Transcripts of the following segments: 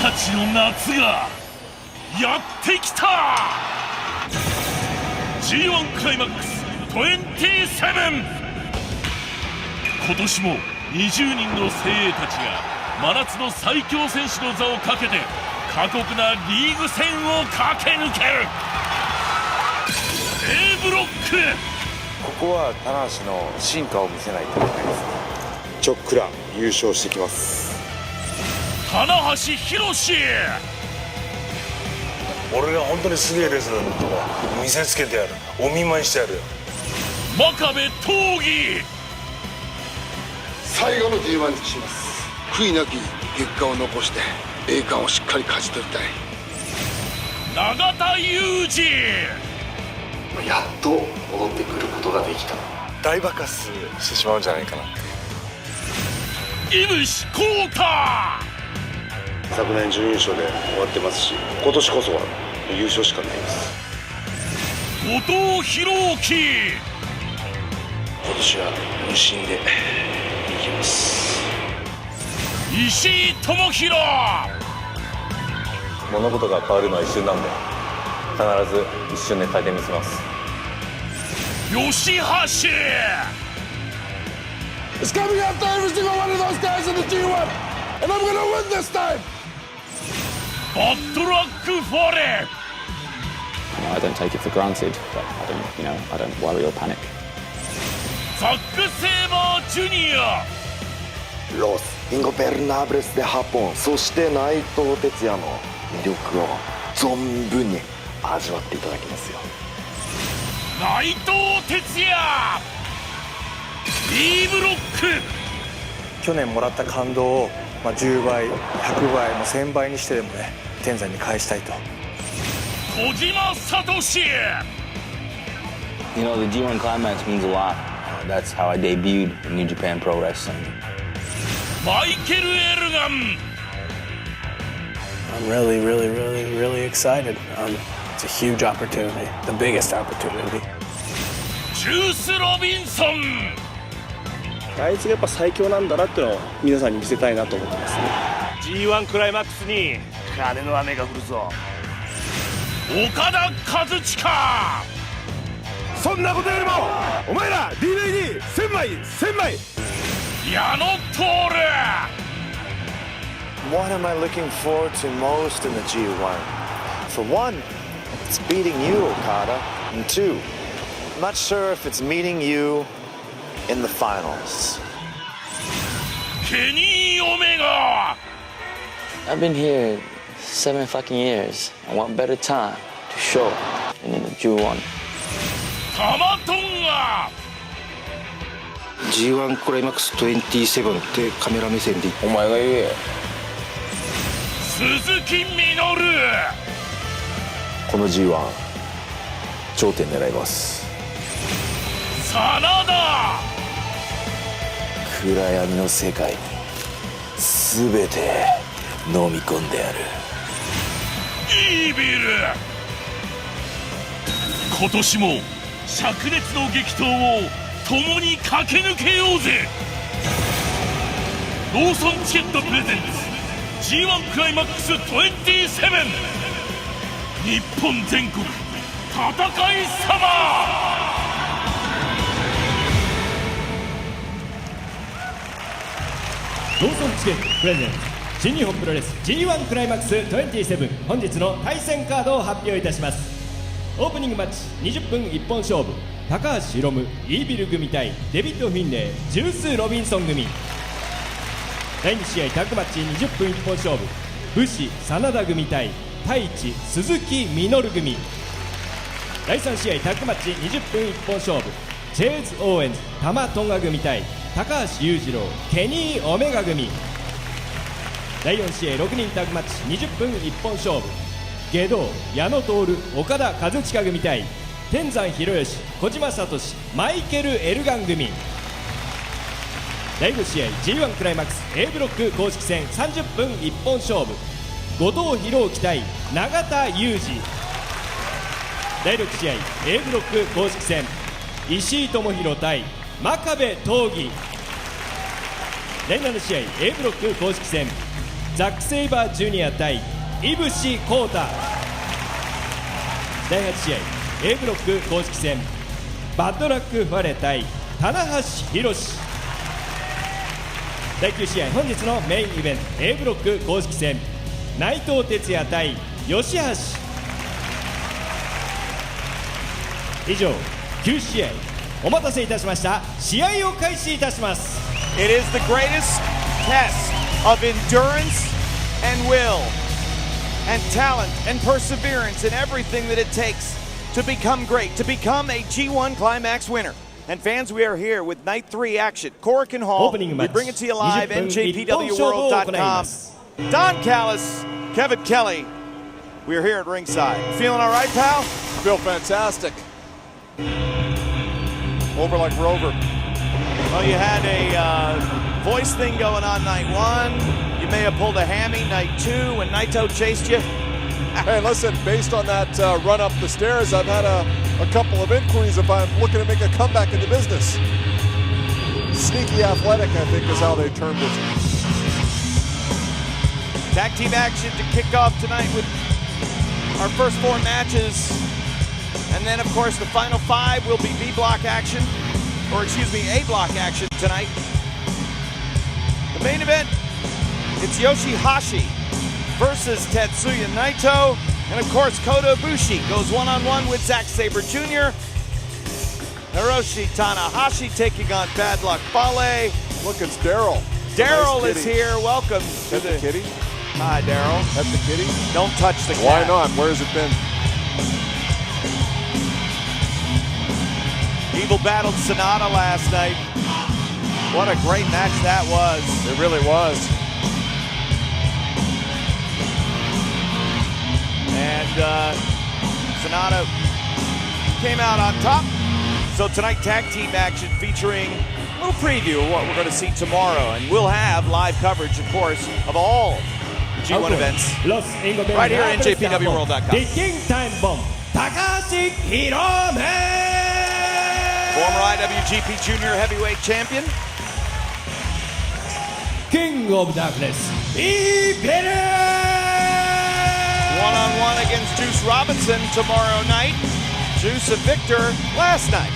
たちの夏がやってきた。 G1 クライマックス27。今年も20人の精鋭たちが真夏の最強選手の座をかけて過酷なリーグ戦を駆け抜ける。 A ブロック。ここは棚橋の進化を見せないといけないですね。ちょっくら優勝してきます。棚橋宏。俺が本当にすげえレスラーだとか見せつけてやる。お見舞いしてやるよ。真壁闘技。最後の G1 にします。悔いなき結果を残して栄冠をしっかり勝ち取りたい。永田裕二。やっと戻ってくることができた。大爆発してしまうんじゃないかな。井伏浩太。昨年準優勝で終わってますし、今年こそは優勝しかないです。後藤弘樹。今年は無心でいきます。石井智弘。物事が変わるのは一瞬なんで、必ず一瞬で変えてみせます。吉橋。It's coming after every single one of those guys in the G1, and I'm gonna win this time. バッドラックフォレ。 I don't take it for granted, but I don't worry or panic. ザック・セイバージュニア。ロス・インゴベルナブレスで8本、そして内藤哲也の魅力を存分に味わっていただきますよ。内藤哲也。 B ブロック。去年もらった感動を、10倍100倍も1000倍にしてでもね、天山に返したいと。小島聡。 You know, the G1 CLIMAX means a lot. That's how I debuted in New Japan Pro Wrestling. マイケル・エルガン。 I'm really excited. It's a huge opportunity, the biggest opportunity. ジュース・ロビンソン。あいつがやっぱ最強なんだなっていうのを皆さんに見せたいなと思ってますね。 G1 クライマックスに金の雨が降るぞ。岡田和親。そんなことよりもお前ら DVD1000 枚1000枚。矢野徹。 What am I looking forward to most in the G1? For one, it's beating you, Okada. And two, I'm not sure if it's meeting you in the finals. ケニー・オメガ。 I've been here 7 fucking years. And what better time to show than in the G1? タマトンガ。 G1 クライマックス27ってカメラ目線でお前が言え。鈴木みのる。この G1 頂点狙います。真田。暗闇の世界に全て飲み込んでやる。イービル。今年も灼熱の激闘を共に駆け抜けようぜ。ローソンチケットプレゼンツ G1 クライマックス27。日本全国戦い様。ローソンチケットプレゼンツ新日本プロレス G1 クライマックス27。本日の対戦カードを発表いたします。オープニングマッチ20分一本勝負、高橋宏夢イービル組対デビッド・フィンレイジュース・ロビンソン組。第2試合タッグマッチ20分一本勝負、武士真田組対太一鈴木みのる組。第3試合タッグマッチ20分一本勝負、チェーズ・オーエンズ玉トンガ組対高橋裕次郎ケニー・オメガ組。第4試合6人タッグマッチ20分一本勝負、下道矢野徹岡田和親組対天山博義小島聡マイケル・エルガン組。第5試合 G1 クライマックス A ブロック公式戦30分一本勝負、後藤弘樹対永田裕二。第6試合 A ブロック公式戦石井智弘対真壁闘技。第7試合 A ブロック公式戦ザック・セイバージュニア対井伏浩太。第8試合 A ブロック公式戦、バッドラック・ファレ対棚橋宏。第9試合本日のメインイベント A ブロック公式戦、内藤哲也対吉橋。以上9試合、お待たせいたしました。試合を開始いたします。 It is the greatest test of endurance and will and talent and perseverance and everything that it takes to become great, to become a G1 Climax winner. And fans, we are here with Night 3 action, Korakuenhall. We bring it to you live, njpwworld.com. Don Callis, Kevin Kelly, we are here at ringside. Feeling all right, pal? Feel fantastic. Over like Rover. Well, you had a voice thing going on night 1. You may have pulled a hammy night 2 when Naito chased you. Hey, listen, based on that run up the stairs, I've had a couple of inquiries if I'm looking to make a comeback in the business. Sneaky athletic, I think, is how they termed it. Tag team action to kick off tonight with our first 4 matches. And then, of course, the final 5 will be B block action, or excuse me, A block action tonight. The main event, it's Yoshihashi versus Tetsuya Naito. And of course, Kota Ibushi goes one-on-one with Zack Sabre Jr. Hiroshi Tanahashi taking on Bad Luck Fale. Look, it's Daryl. Daryl nice is here. Welcome. Pet the kitty. Hi, Daryl. Pet the kitty. Don't touch the cat. Why not? Where has it been? Evil battled Sonata last night. What a great match that was. It really was. And Sonata came out on top. So tonight, tag team action featuring a little preview of what we're going to see tomorrow. And we'll have live coverage, of course, of all G1 events right here at njpwworld.com. The King Time Bomb, Takashi Hirome. Former IWGP Junior Heavyweight Champion. King of Darkness, Iberi. One-on-one against Juice Robinson tomorrow night. Juice a victor last night.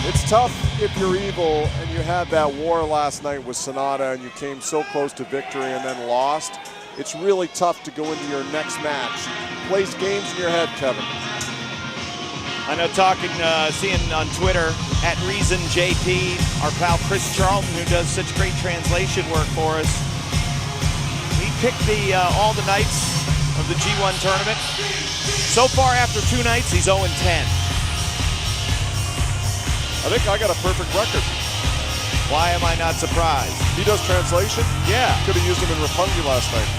It's tough if you're evil and you had that war last night with Sonata and you came so close to victory and then lost. It's really tough to go into your next match. Plays games in your head, Kevin. I know seeing on Twitter at ReasonJP, our pal Chris Charlton, who does such great translation work for us. He picked all the nights of the G1 tournament. So far, after 2 nights, he's 0-10. I think I got a perfect record. Why am I not surprised? He does translation? Yeah. Could have used him in Roppongi last night.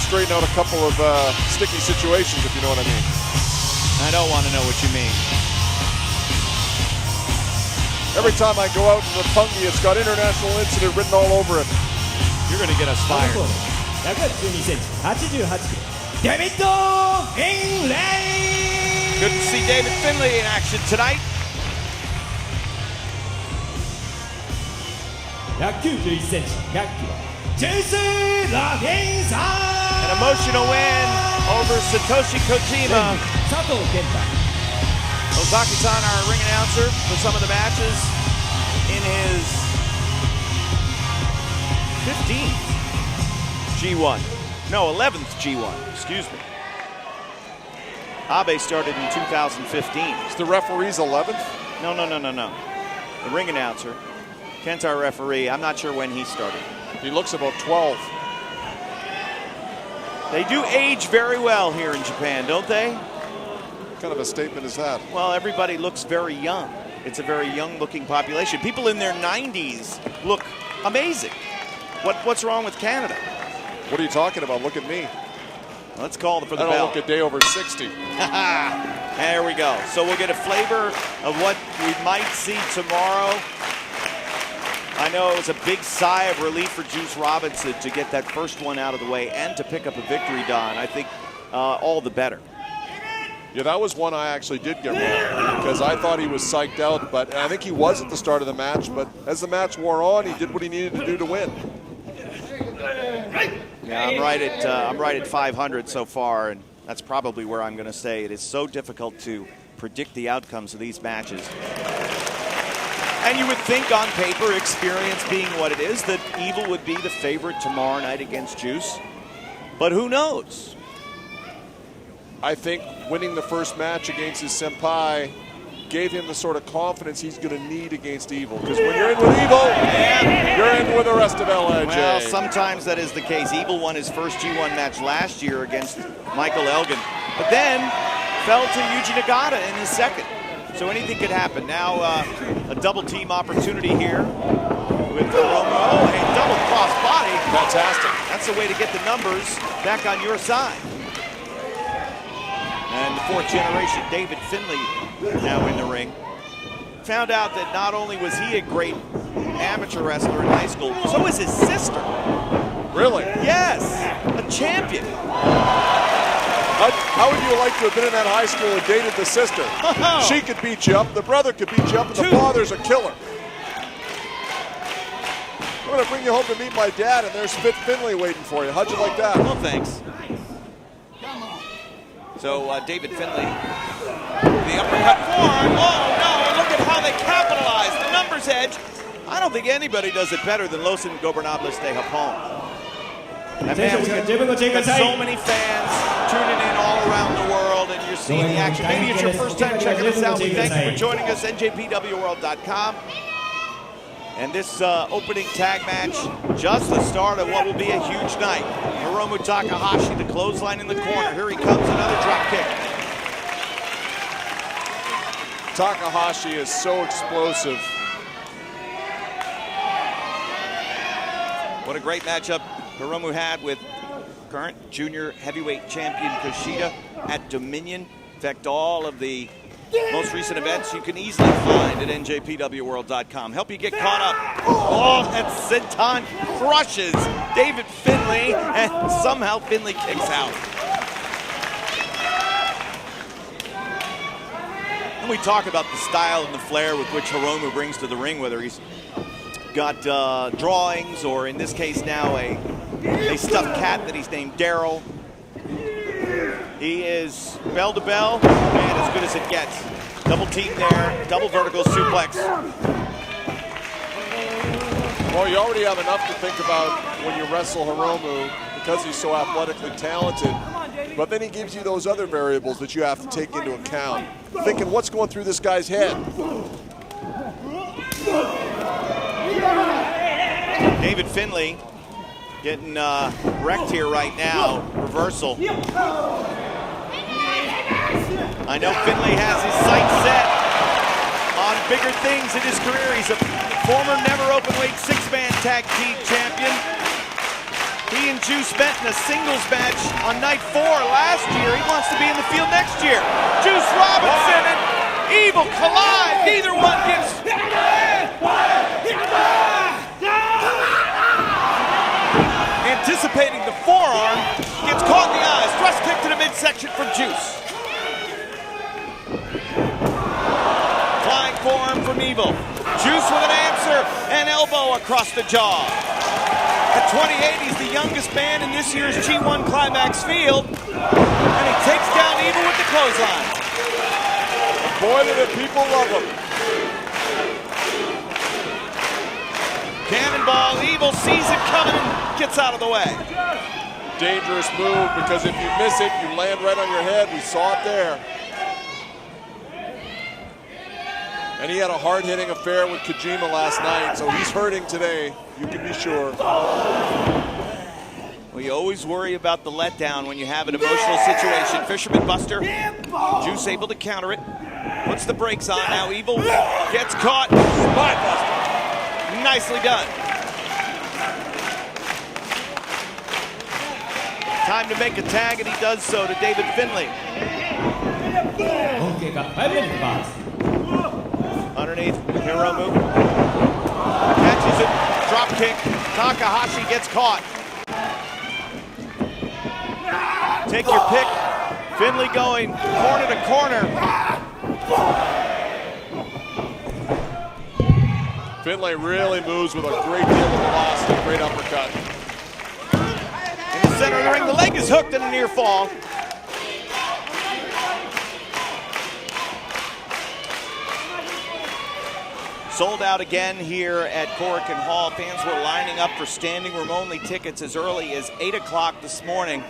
Straighten out a couple of sticky situations, if you know what I mean. I don't want to know what you mean. Every time I go out in Roppongi, it's got international incident written all over it. You're going to get us fired. 112cm、88kg、David Finlay. Good to see David Finlay in action tonight. 191cm、100kg、Jason Robinson. An emotional win over Satoshi Kojima. Ozaki-san, our ring announcer for some of the matches in his 15th G1. No, 11th G1, excuse me. Abe started in 2015. Is the referee's 11th? No. The ring announcer. Kent's our referee. I'm not sure when he started. He looks about 12. They do age very well here in Japan, don't they? What kind of a statement is that? Well, everybody looks very young. It's a very young-looking population. People in their 90s look amazing. What's wrong with Canada? What are you talking about? Look at me. Let's call for the bell. I don't look a day over 60. There we go. So we'll get a flavor of what we might see tomorrow. I know it was a big sigh of relief for Juice Robinson to get that first one out of the way and to pick up a victory, Don. I think all the better. Yeah, that was one I actually did get wrong because I thought he was psyched out, but I think he was at the start of the match, but as the match wore on, he did what he needed to do to win. Yeah, I'm right at 500 so far, and that's probably where I'm going to say it is so difficult to predict the outcomes of these matches. And you would think on paper, experience being what it is, that Evil would be the favorite tomorrow night against Juice. But who knows? I think winning the first match against his senpai gave him the sort of confidence he's going to need against Evil. Because when you're in with Evil, you're in with the rest of LIJ. Well, sometimes that is the case. Evil won his first G1 match last year against Michael Elgin, but then fell to Yuji Nagata in his second. So anything could happen. Now a double team opportunity here with Hiromu. Oh, a double cross body. Fantastic. That's the way to get the numbers back on your side. And the fourth generation, David Finlay, now in the ring. Found out that not only was he a great amateur wrestler in high school, so was his sister. Really? Yes, a champion. How would you like to have been in that high school and dated the sister? She could beat you up, the brother could beat you up, and the father's a killer. I'm going to bring you home to meet my dad, and there's Fit Finlay waiting for you. How'd you like that? Well, thanks. So David Finlay, the uppercut forearm. Oh no, look at how they capitalize. The numbers edge. I don't think anybody does it better than Los Ingobernables de Japón. And man, we got so many fans tuning in all around the world, and you're seeing the action. Maybe it's your first time checking us out. We thank you for joining us, njpwworld.com. And this opening tag match, just the start of what will be a huge night. Hiromu Takahashi, the clothesline in the corner. Here he comes, another drop kick. Takahashi is so explosive. What a great matchup Hiromu had with current junior heavyweight champion Kushida at Dominion. In fact, all of the most recent events you can easily find at njpwworld.com. Help you get caught up. Oh, that senton crushes David Finlay, and somehow Finlay kicks out. And we talk about the style and the flair with which Hiromu brings to the ring, whether he's got drawings or, in this case now, a stuffed cat that he's named Daryl. He is bell to bell and as good as it gets. Double team there, double vertical suplex. Well, you already have enough to think about when you wrestle Hiromu because he's so athletically talented. But then he gives you those other variables that you have to take into account. Thinking, what's going through this guy's head? David Finlay getting wrecked here right now. Reversal. I know Finlay has his sights set on bigger things in his career. He's a former never openweight six-man tag team champion. He and Juice met in a singles match on night 4 last year. He wants to be in the field next year. Juice Robinson and Evil collide. Neither one gives. Anticipating the forearm, gets caught in the eyes. Thrust kick to the midsection from Juice. Flying forearm from Evil. Juice with an answer, and elbow across the jaw. At 28, he's the youngest man in this year's G1 CLIMAX field, and he takes down Evil with the clothesline. Boy, do the people love him. Cannonball, Evil sees it coming and gets out of the way. Dangerous move because if you miss it, you land right on your head. We saw it there. And he had a hard-hitting affair with Kojima last night, so he's hurting today, you can be sure. Well, you always worry about the letdown when you have an emotional situation. Fisherman Buster, Juice able to counter it. Puts the brakes on now. Evil gets caught. Spine Buster. Nicely done. Time to make a tag, and he does so to David Finlay. Underneath, Hiromu catches it, drop kick. Takahashi gets caught. Take your pick. Finlay going corner to corner. Finlay really moves with a great deal of velocity, great uppercut. In the center of the ring, the leg is hooked in a near fall. Sold out again here at Korakuenhall. Fans were lining up for standing room only tickets as early as 8 o'clock this morning.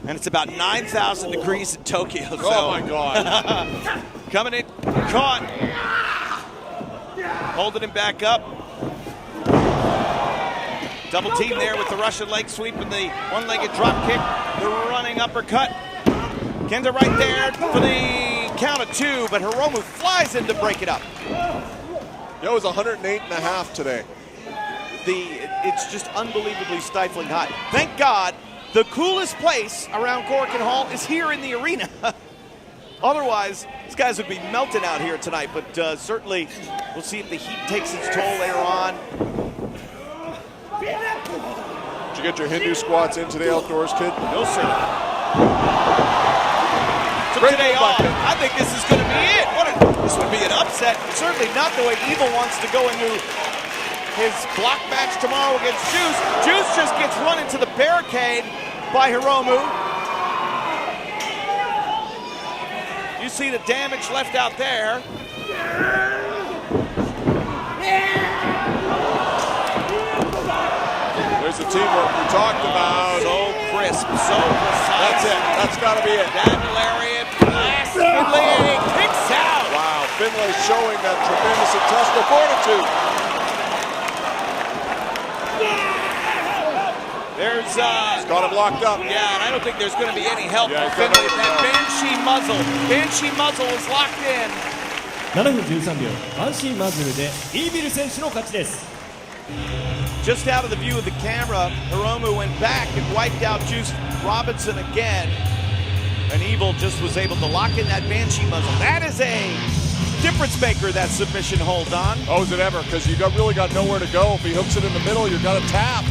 And it's about 9,000 degrees in Tokyo. So. Oh my God. Coming in, caught. Holding him back up. Double team there with the Russian leg sweep and the one-legged drop kick. The running uppercut. Kenta right there for the count of 2, but Hiromu flies in to break it up. It was 108.5 today. It's just unbelievably stifling hot. Thank God the coolest place around Korakuenhall is here in the arena. Otherwise, these guys would be melting out here tonight, but certainly we'll see if the heat takes its toll later on. Did you get your Hindu squats in today outdoors, kid? No, sir. Took today off. I think this is going to be it. This would be an upset. Certainly not the way Evil wants to go into his block match tomorrow against Juice. Juice just gets run into the barricade by Hiromu. You see the damage left out there. There's the teamwork we talked about. So crisp, so precise. That's it. That's got to be it. That lariat blast. Finlay kicks out. Wow, Finlay showing that tremendous intestinal fortitude. There's He's got him locked up. Yeah, and I don't think there's going to be any help for Finlay. That Banshee muzzle. Banshee muzzle is locked in. 7分13秒、バンシーマズルでイービル選手の勝ちです。Just out of the view of the camera, Hiromu went back and wiped out Juice Robinson again. And Evil just was able to lock in that Banshee muzzle. That is a difference maker, that submission hold on. Oh, is it ever? Because you really got nowhere to go. If he hooks it in the middle, you've got to tap.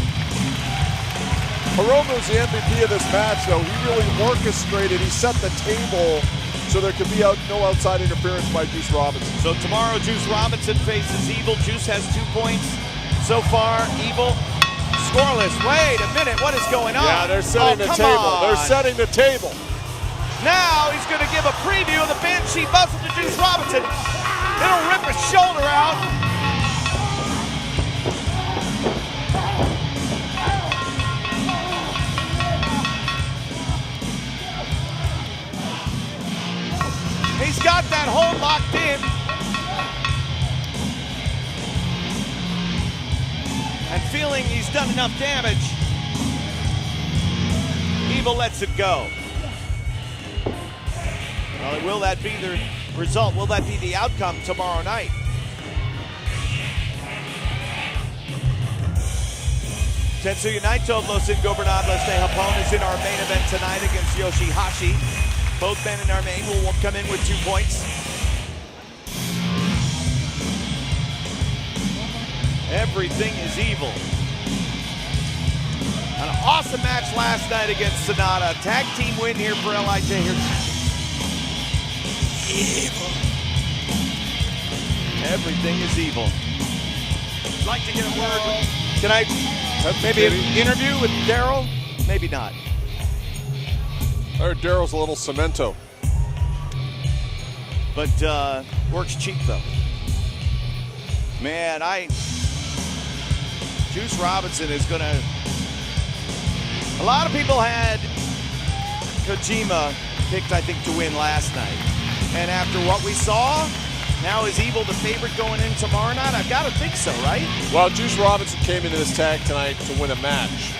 Hiromu's the MVP of this match, though. He really orchestrated. He set the table so there could be no outside interference by Juice Robinson. So tomorrow, Juice Robinson faces Evil. Juice has 2 points so far. Evil scoreless. Wait a minute, what is going on? Yeah, they're setting the table. On. They're setting the table. Now he's going to give a preview of the Banshee muzzle to Juice Robinson. It'll rip his shoulder out. He's got that hold locked in. And feeling he's done enough damage, Evil lets it go. Well, will that be the result? Will that be the outcome tomorrow night? Tetsuya Naito, Los Ingobernables de Japón, is in our main event tonight against Yoshihashi. Both men in our main will come in with 2 points. Everything is Evil. An awesome match last night against Sonata. Tag team win here for LIJ here. Evil. Everything is Evil. I'd like to get a word. Can I maybe an interview with Daryl? Maybe not. I heard Daryl's a little cemento. But works cheap though. Man, Juice Robinson is gonna. A lot of people had Kojima picked, I think, to win last night. And after what we saw, now is Evil the favorite going in tomorrow night? I've got to think so, right? Well, Juice Robinson came into this tag tonight to win a match.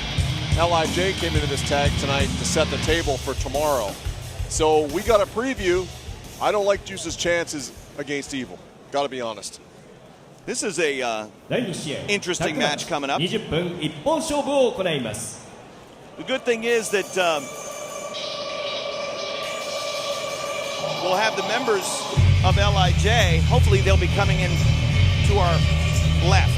LIJ came into this tag tonight to set the table for tomorrow. So we got a preview. I don't like Juice's chances against Evil. Got to be honest. This is a interesting match coming up. 20分一本勝負を行います。 The good thing is that we'll have the members of LIJ. Hopefully they'll be coming in to our left.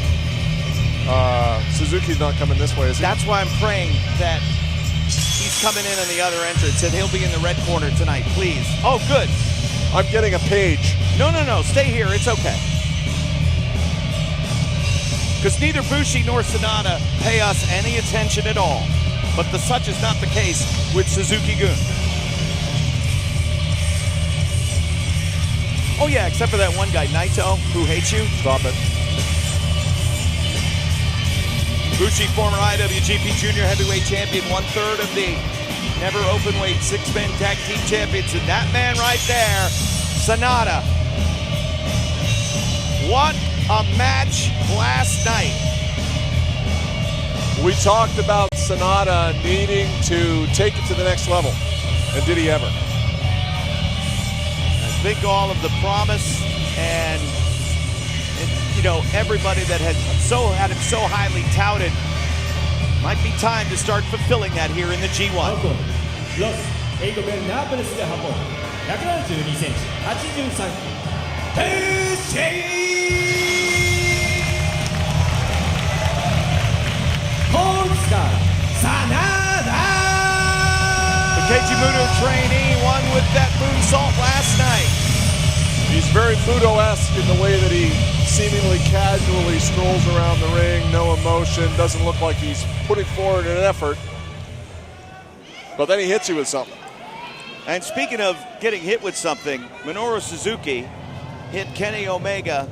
Suzuki's not coming this way, is he? That's why I'm praying that he's He's coming in on the other entrance, and he'll be in the red corner tonight, please. Oh, good. I'm getting a page. No, stay here, it's okay. Because neither Bushi nor Sanada pay us any attention at all. But such is not the case with Suzuki-gun. Oh yeah, except for that one guy, Naito, who hates you. Stop it. Bushi, former IWGP Junior Heavyweight Champion, 1/3 of the never openweight six-man tag team champions. And that man right there, Sanada. What a match last night. We talked about Sanada needing to take it to the next level. And did he ever? I think all of the promise and you know, everybody that had him so highly touted, might be time to start fulfilling that here in the G1. ロス英国ナープレスで運ぶ172センチ83キロ変身コンスカサナダ The Keiji Muto trainee won with that moonsault last night. He's very Muto-esque in the way that he seemingly casually strolls around the ring, no emotion, doesn't look like he's putting forward an effort. But then he hits you with something. And speaking of getting hit with something, Minoru Suzuki hit Kenny Omega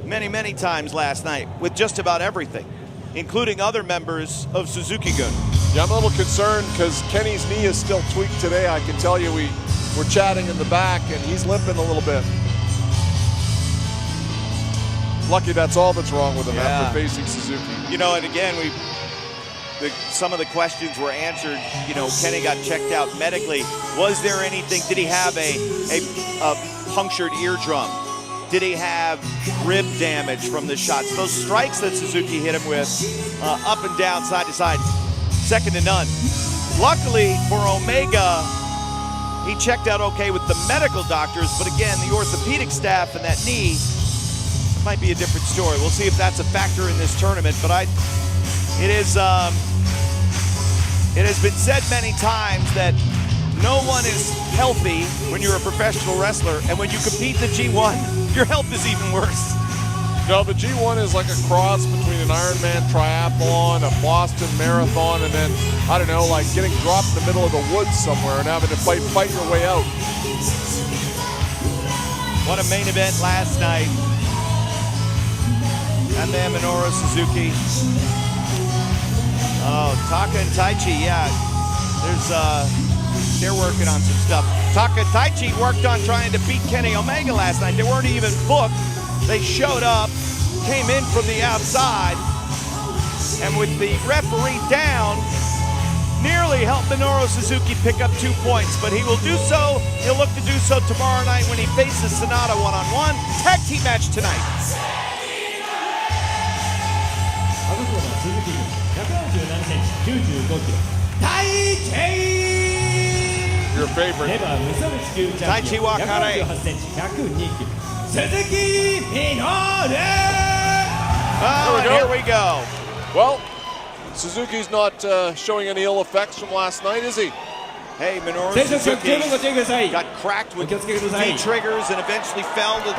many, many times last night with just about everything, including other members of Suzuki-gun. Yeah, I'm a little concerned because Kenny's knee is still tweaked today. I can tell you we were chatting in the back and he's limping a little bit. Lucky that's all that's wrong with him after facing Suzuki. You know, and again, some of the questions were answered. You know, Kenny got checked out medically. Was there anything? Did he have a punctured eardrum? Did he have rib damage from the shots? Those strikes that Suzuki hit him with, up and down, side to side, second to none. Luckily for Omega, he checked out okay with the medical doctors, but again, the orthopedic staff and that knee might be a different story. We'll see if that's a factor in this tournament, but it has been said many times that no one is healthy when you're a professional wrestler, and when you compete in the G1, your health is even worse. No, the G1 is like a cross between an Ironman triathlon, a Boston Marathon, and then, I don't know, like getting dropped in the middle of the woods somewhere and having to fight your way out. What a main event last night. And then Minoru Suzuki. Oh, Taka and Taichi, yeah. They're working on some stuff. Taka and Taichi worked on trying to beat Kenny Omega last night. They weren't even booked. They showed up, came in from the outside, and with the referee down, nearly helped Minoru Suzuki pick up 2 points, but he will do so. He'll look to do so tomorrow night when he faces Sanada one-on-one. Tag team match tonight. Your favorite. Taichi Wakare. Oh, and here we go. Well, Suzuki's not showing any ill effects from last night, is he? Hey, Minoru Suzuki got cracked with V-triggers and eventually fell to the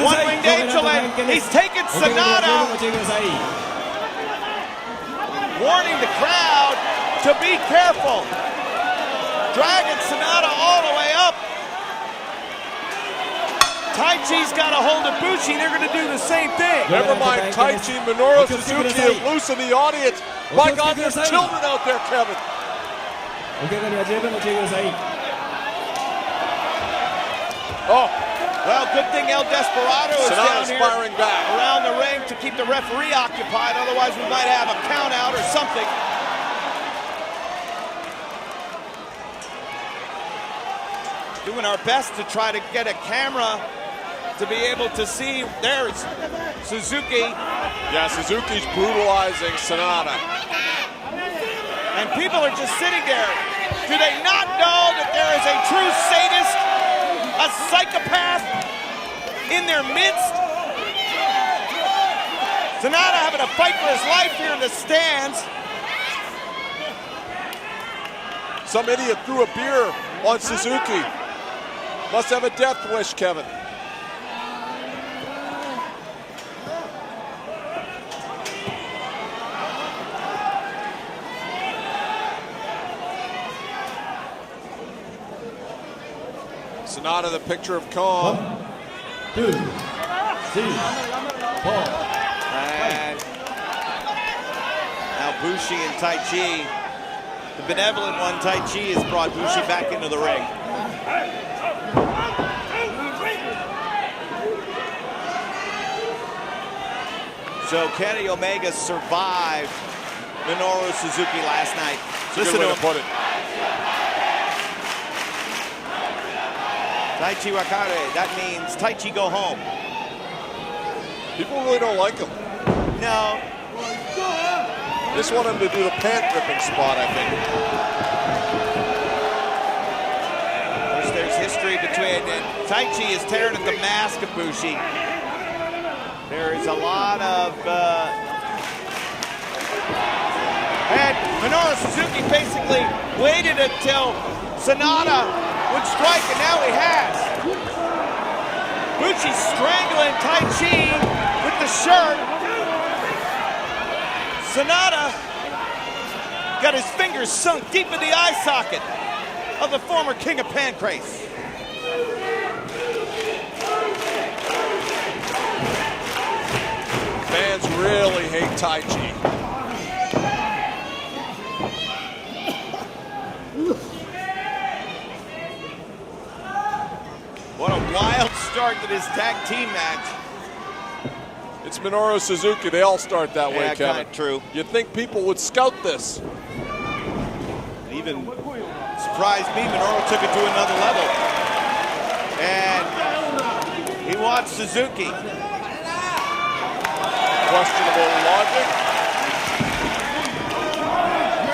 one-winged angel, and he's taken Sanada, warning the crowd to be careful. Dragging Sanada all the way up. Taichi's got a hold of Bushi. They're going to do the same thing. Never mind Taichi, Minoru Suzuki is loose in the audience. My God, there's children out there, Kevin. Oh, well, good thing El Desperado is down here firing back around the ring to keep the referee occupied. Otherwise, we might have a count out or something. Doing our best to try to get a camera to be able to see. There's Suzuki. Yeah, Suzuki's brutalizing Sanada. And people are just sitting there. Do they not know that there is a true sadist, a psychopath in their midst? Sanada having to fight for his life here in the stands. Some idiot threw a beer on Suzuki. Must have a death wish, Kevin. Sonata, the picture of calm. 1, 2, 3, 4. And now Bushi and Taichi. The benevolent one, Taichi, has brought Bushi back into the ring. So Kenny Omega survived Minoru Suzuki last night. Listen to him. Put it. Taichi Wakare, that means Taichi go home. People really don't like him. No. Just want him to do the pant ripping spot, I think. Of course, there's history between, and Taichi is tearing at the mask of Bushi. There is a lot of, and Minoru Suzuki basically waited until Sonata would strike, and now he has. Bushi strangling Taichi with the shirt. Sonata got his fingers sunk deep in the eye socket of the former King of Pancrase. Fans really hate Taichi. What a wild start to this tag team match. It's Minoru Suzuki. They all start that way, Kevin. Kinda true. You'd think people would scout this. Even surprised me, Minoru took it to another level. And he watched Suzuki. Questionable logic.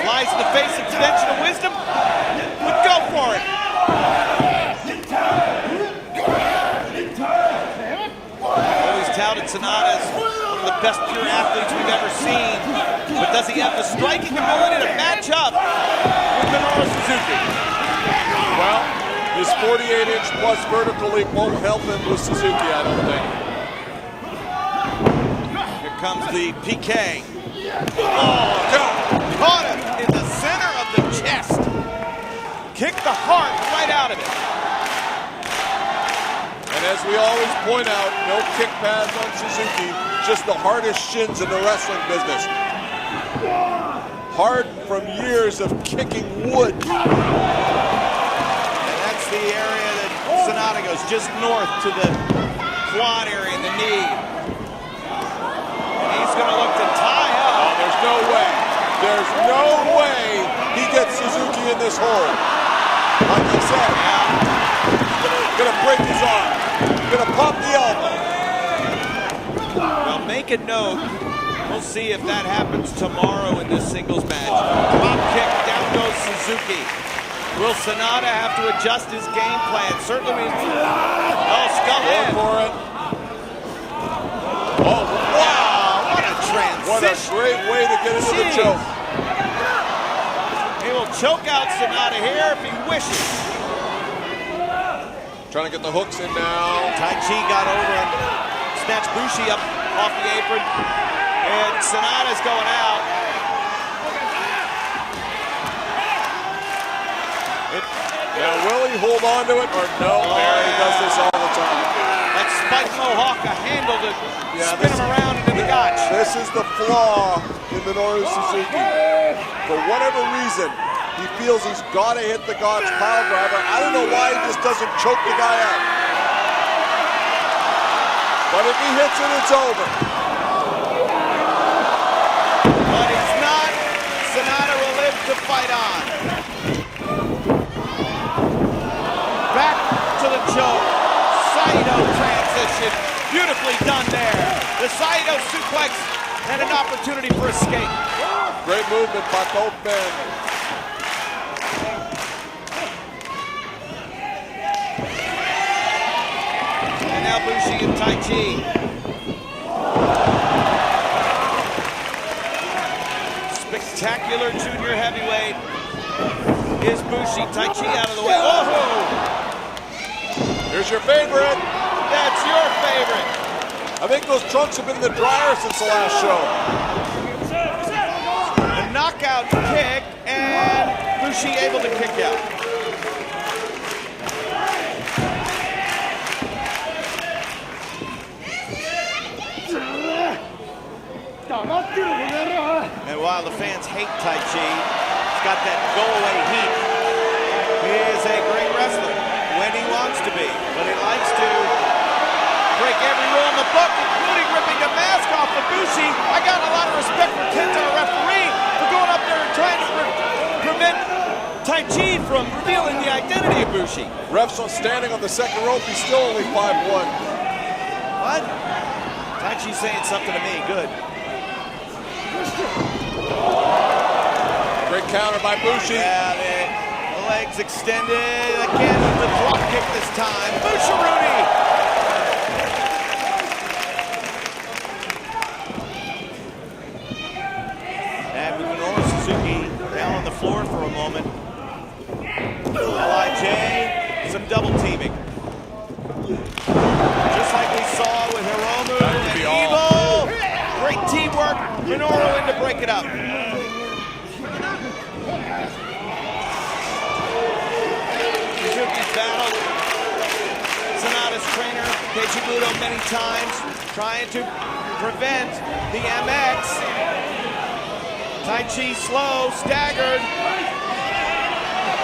Flies in the face of conventional wisdom. Would go for it. Always touted Sonata as one of the best pure athletes we've ever seen. But does he have the striking ability to match up with Minoru Suzuki? Well, his 48-inch plus vertical leap won't help him with Suzuki, I don't think. Here comes the PK. Oh, caught him in the center of the chest. Kicked the heart right out of it. And as we always point out, no kick pads on Suzuki, just the hardest shins in the wrestling business. Hard from years of kicking wood. And that's the area that Sonata goes, just north to the quad area and the knee. And he's going to look to tie up. Oh, there's no way. There's no way he gets Suzuki in this hole. Like I said, gonna break his arm. Gonna pop the elbow. Well, make a note. We'll see if that happens tomorrow in this singles match. Drop kick, down goes Suzuki. Will Sonata have to adjust his game plan? Certainly. Oh, skull in. For it. Oh, wow. What a transition. What a great way to get into the choke. He will choke out Sonata here if he wishes. Trying to get the hooks in now. Taichi got over and snatched Bushi up off the apron. And Sonata's going out. Now, will he hold on to it or no? He does this all the time. That Spike Mohawk, a handle to spin him around into the gotch. This is the flaw in Minoru Suzuki. For whatever reason, he feels he's got to hit the gotch pile driver. I don't know why he just doesn't choke the guy out. But if he hits it, it's over. But it's not. Sonata will live to fight on. Back to the choke. Saito transition. Beautifully done there. The Saito suplex and an opportunity for escape. Great movement by both men. And now Bushi and Taichi. Spectacular junior heavyweight is Bushi. Taichi out of the way. Oh! Here's your favorite. That's your favorite. I think those trunks have been in the dryer since the last show. A knockout kick, and Bushi able to kick out. And while the fans hate Taichi, he's got that go-away heat. He is a great wrestler when he wants to be, but he likes to break every rule in the book, including ripping the mask off of Bushi. I got a lot of respect for Kenta, our referee, for going up there and trying to prevent Taichi from revealing the identity of Bushi. Ref's standing on the second rope. He's still only 5'1". What? Taichi's saying something to me. Good. Great counter by Bushi. Yeah, the legs extended. Again, the drop kick this time. Bushirooney. And Minoru Suzuki down on the floor for a moment. LIJ, some double teaming. Just like we saw with Hiromu and Evo. Great teamwork. Minoru in to break it up. Suzuki's battled Sonata's trainer, Keiji Muto, many times, trying to prevent the MX. Taichi slow, staggered.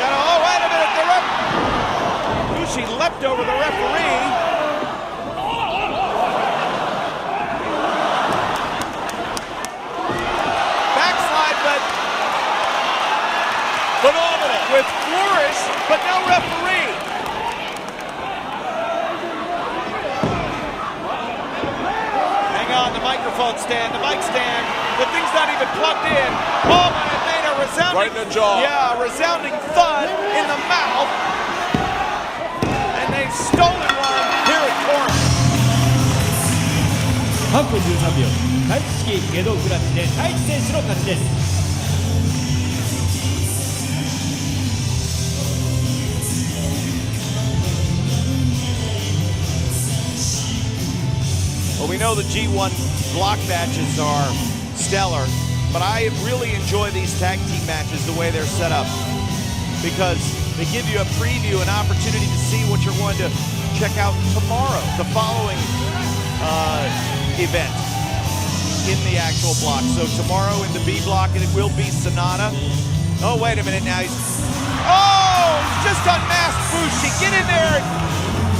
Oh, wait a minute, Bushi leapt over the referee. Phenomenal with flourish, but no referee. Hang on, the microphone stand, the mic stand. The thing's not even plugged in. Oh, and it made a resounding, right in the jaw. Yeah, a resounding thud in the mouth. And they've stolen one here at Korakuen. 8分13秒、タイチ式下道クラッチでタイチ選手の勝ちです。Well, we know the G1 block matches are stellar, but I really enjoy these tag team matches the way they're set up because they give you a preview, an opportunity to see what you're going to check out tomorrow, the following event in the actual block. So tomorrow in the B block, it will be Sonata. Oh, wait a minute now. He's just unmasked Bushi. Get in there.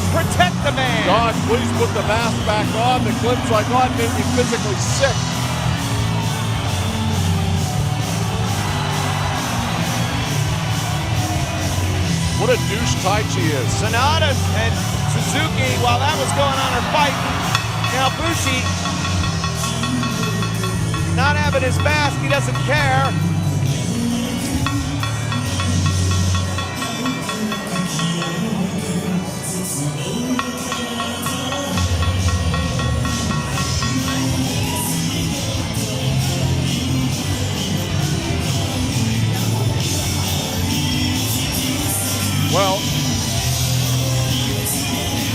Protect the man. God, please put the mask back on. The clips I got made me physically sick. What a douche Taichi is. Sonata and Suzuki, while that was going on, are fighting. Now Bushi, not having his mask, he doesn't care. Well,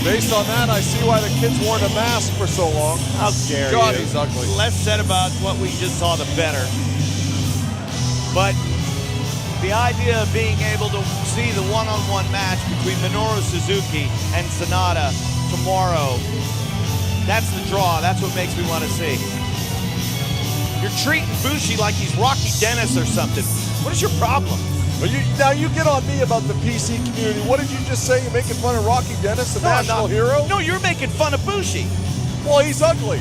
based on that, I see why the kid's worn a mask for so long. How dare you? God, he's ugly. Less said about what we just saw, the better. But the idea of being able to see the one-on-one match between Minoru Suzuki and Sonata tomorrow, that's the draw. That's what makes me want to see. You're treating Bushi like he's Rocky Dennis or something. What is your problem? Well, now you get on me about the PC community. What did you just say? You're making fun of Rocky Dennis, the national hero? No, you're making fun of Bushi. Well, he's ugly.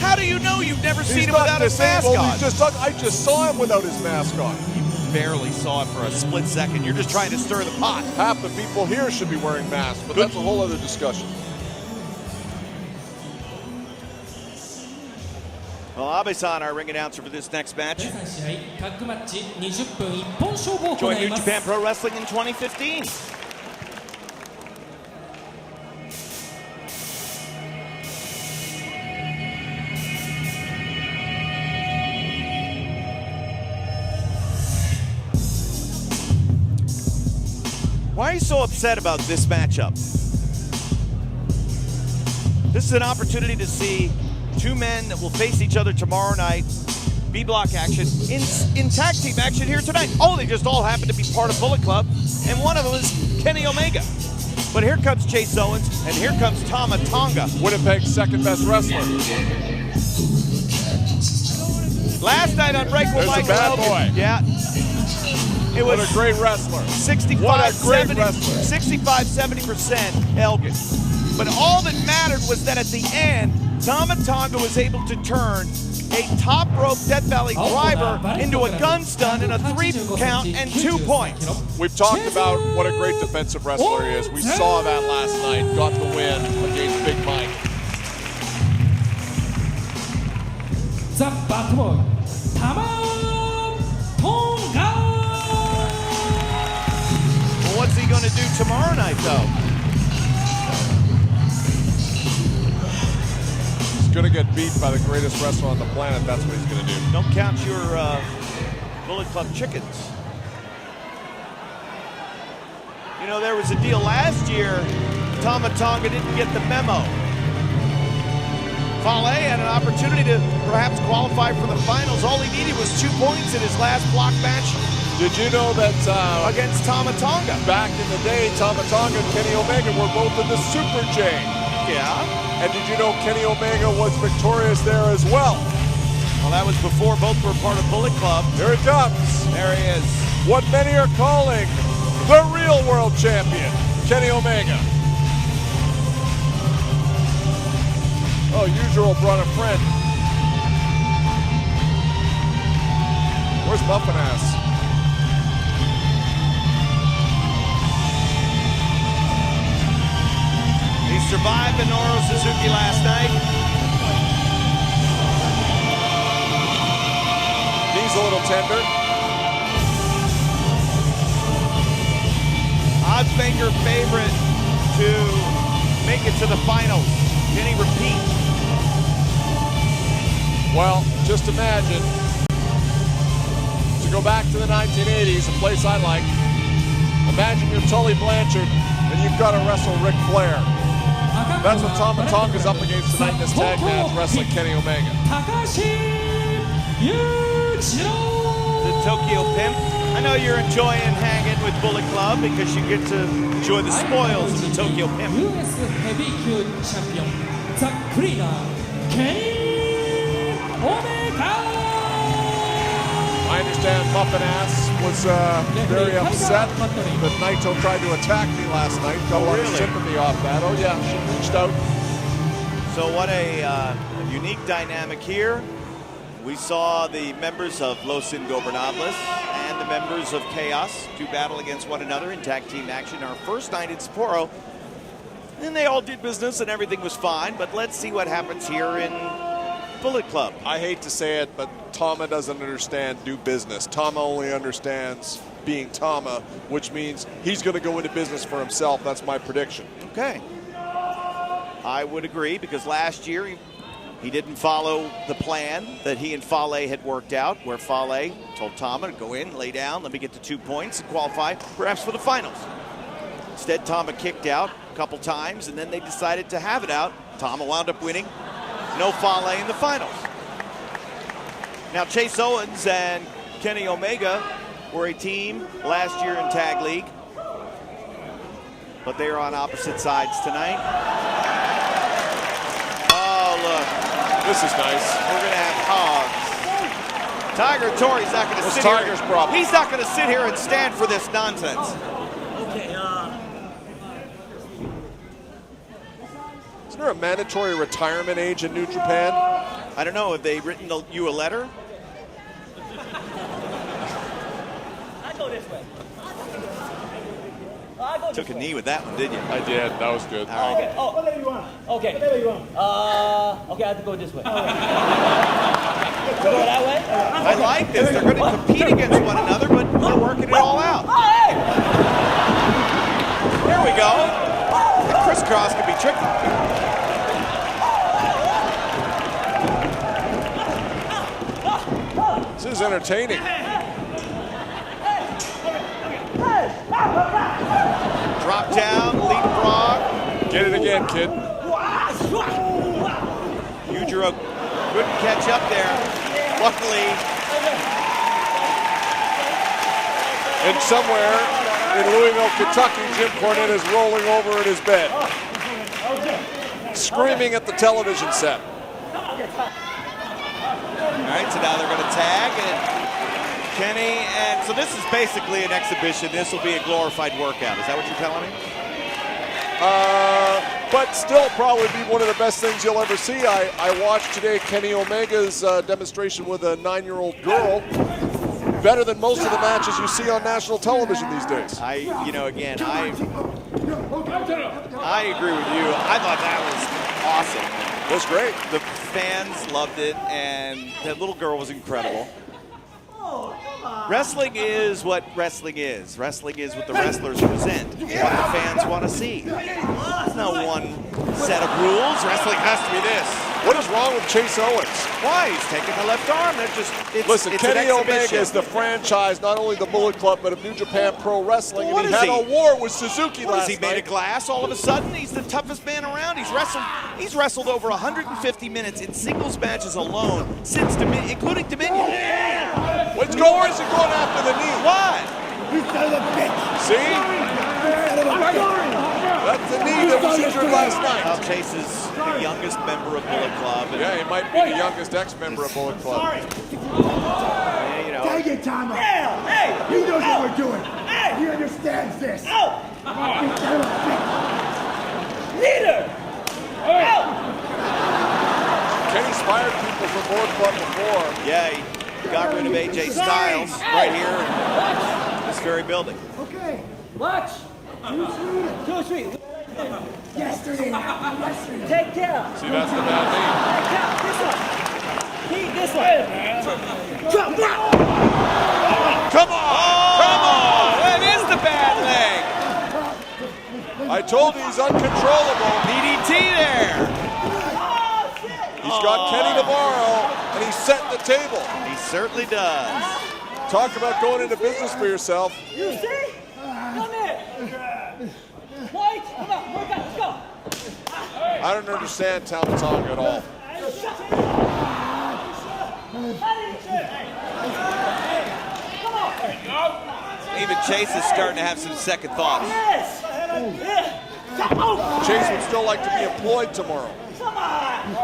How do you know you've never seen him without his mask on? I just saw him without his mask on. You barely saw it for a split second. You're just trying to stir the pot. Half the people here should be wearing masks, but that's a whole other discussion. Well, Abe-san, our ring announcer for this next match. Joined New Japan Pro Wrestling in 2015. Why are you so upset about this matchup? This is an opportunity to see two men that will face each other tomorrow night. B-block action in tag team action here tonight. Oh, they just all happen to be part of Bullet Club, and one of them is Kenny Omega. But here comes Chase Owens, and here comes Tama Tonga. Winnipeg's second best wrestler. Last night on Breakable There's Michael a bad Elgin. boy. Yeah. It was what a great wrestler. 65-70% Elgin. But all that mattered was that at the end, Tama Tonga was able to turn a top rope Death Valley driver into a gun stun and a 3 count and 2 points. We've talked about what a great defensive wrestler he is. We saw that last night, got the win against Big Mike. The Bat Boy, Tama Tonga. Well, what's he going to do tomorrow night, though? Going to get beat by the greatest wrestler on the planet. That's what he's going to do. Don't count your Bullet Club chickens. You know, there was a deal last year. Tama Tonga didn't get the memo. Fale had an opportunity to perhaps qualify for the finals. All he needed was 2 points in his last block match. Did you know that against Tama Tonga? Back in the day, Tama Tonga and Kenny Omega were both in the Super J. Yeah. And did you know Kenny Omega was victorious there as well? Well, that was before both were part of Bullet Club. Here it comes. There he is. What many are calling the real world champion, Kenny Omega. Oh, usual brought a friend. Where's Muffin Ass? He survived Minoru Suzuki last night. Knee's a little tender. Oddsmaker favorite to make it to the finals. Can he repeat? Well, just imagine, to go back to the 1980s, a place I like. Imagine you're Tully Blanchard and you've got to wrestle Ric Flair. That's what Tama Tonga's up against tonight in this tag match, wrestling Kenny Omega. The Tokyo Pimp. I know you're enjoying hanging with Bullet Club because you get to enjoy the spoils of the Tokyo Pimp. US Heavyweight Champion, the cleaner, Kenny Omega. I understand Muffin Ass was very upset that Naito tried to attack me last night. Got a lot of sympathy off that. Oh yeah, she reached out. So what a unique dynamic here. We saw the members of Los Ingobernables and the members of Chaos do battle against one another in tag team action our first night in Sapporo. And they all did business and everything was fine, but let's see what happens here in Bullet Club. I hate to say it, but Tama doesn't understand do business. Tama only understands being Tama, which means he's going to go into business for himself. That's my prediction. Okay. I would agree, because last year he didn't follow the plan that he and Fale had worked out, where Fale told Tama to go in, lay down, let me get to 2 points and qualify perhaps for the finals. Instead, Tama kicked out a couple times, and then they decided to have it out. Tama wound up winning. No Fale in the finals. Now, Chase Owens and Kenny Omega were a team last year in Tag League, but they are on opposite sides tonight. Oh, look. This is nice. We're going to have hogs. Tiger Tori's not going to sit here. Tiger's problem. He's not going to sit here and stand for this nonsense. Isn't there a mandatory retirement age in New Japan? I don't know. Have they written you a letter? I go this way. Took a knee with that one, didn't you? I did. That was good. All right. Oh, whatever you want. Okay. Whatever you want. Okay, I have to go this way. Go that way? I like this. They're going to compete against one another, but they're working it all out. Here we go. The crisscross can be tricky. This is entertaining. Drop down, leapfrog. Get it again, kid. Yujiro couldn't catch up there. Luckily. And somewhere in Louisville, Kentucky, Jim Cornette is rolling over in his bed, screaming at the television set. All right, so now they're going to tag, and Kenny, and so this is basically an exhibition. This will be a glorified workout. Is that what you're telling me? But still probably be one of the best things you'll ever see. I watched today Kenny Omega's demonstration with a 9-year-old girl. Better than most of the matches you see on national television these days. Again, I agree with you. I thought that was awesome. It was great. The fans loved it, and that little girl was incredible. Wrestling is what wrestling is. Wrestling is what the wrestlers present, what the fans want to see. There's no one set of rules. Wrestling has to be this. What is wrong with Chase Owens? Why? He's taking the left arm. Listen, it's Kenny Omega is the franchise, not only the Bullet Club, but of New Japan Pro Wrestling. And he had a war with Suzuki last night. He made of glass all of a sudden? He's the toughest man around. He's wrestled over 150 minutes in singles matches alone, since including Dominion. What's going? Where's he going after the knee? Why? See? That's the knee that was injured last night. Well, Chase is the youngest member of Bullet Club. Yeah, he might be the youngest ex-member of Bullet Club. Take it, Tom. Hey! He knows what we're doing. He understands this. Leader! Kenny's fired people from Bullet Club before. Yeah, he got rid of AJ Styles right here in this very building. Okay, watch. 2, 3. Yesterday. Take care. See, that's the bad knee. Take care. This one. Come on! Come on! That is the bad leg. I told you he's uncontrollable. DDT there. He's got Kenny Navarro, and he's setting the table. He certainly does. Talk about going into business for yourself. You see? Come here. White, come on, work out, let's go. I don't understand Tama Tonga at all. Even Chase is starting to have some second thoughts. Chase would still like to be employed tomorrow. Come on.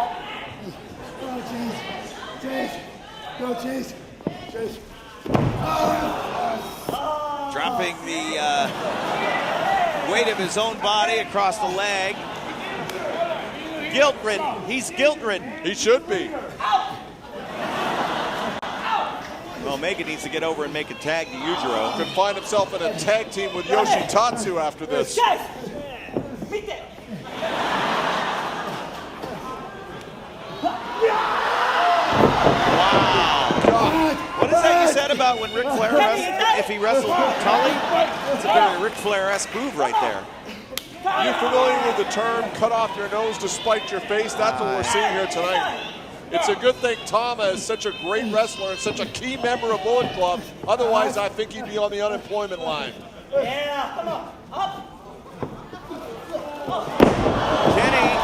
Chase. Go, Chase. Chase. Dropping the weight of his own body across the leg. Guilt-ridden. He's guilt-ridden. He should be. Omega needs to get over and make a tag to Yujiro. Could find himself in a tag team with Yoshitatsu after this. Wow. What is that you said about when Ric Flair if he wrestled Tully? It's a very Ric Flair-esque move right there. Are you familiar with the term cut off your nose to spite your face? That's what we're seeing here tonight. It's a good thing Tama is such a great wrestler and such a key member of Bullet Club. Otherwise, I think he'd be on the unemployment line. Yeah, come on, up. Kenny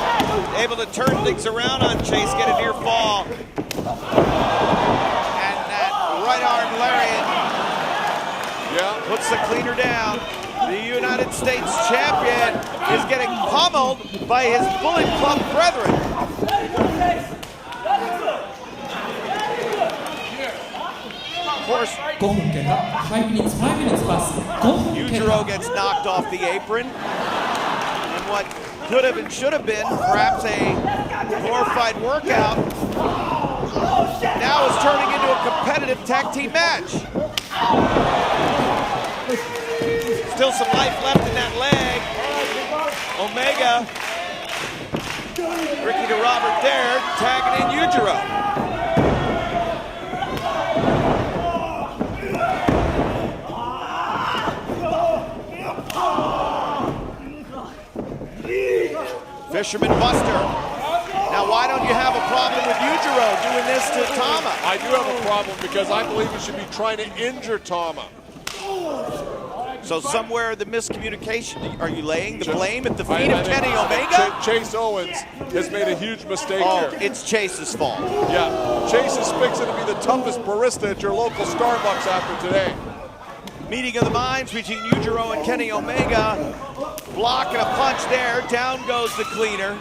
able to turn things around on Chase, get a near fall. And that right arm lariat puts the cleaner down. The United States champion is getting pummeled by his Bullet Club brethren. Of course, Yujiro gets knocked off the apron. And what could have and should have been perhaps a glorified workout now is turning into a competitive tag team match. Still some life left in that leg. Omega, Ricky to Robert there, tagging in Yujiro. Fisherman Buster. Now, why don't you have a problem with Yujiro doing this to Tama? I do have a problem because I believe he should be trying to injure Tama. So somewhere the miscommunication, are you laying the blame at the feet of Kenny Omega? Chase Owens has made a huge mistake here. It's Chase's fault. Yeah, Chase is fixing to be the toughest barista at your local Starbucks after today. Meeting of the minds between Yujiro and Kenny Omega. Block and a punch there. Down goes the cleaner.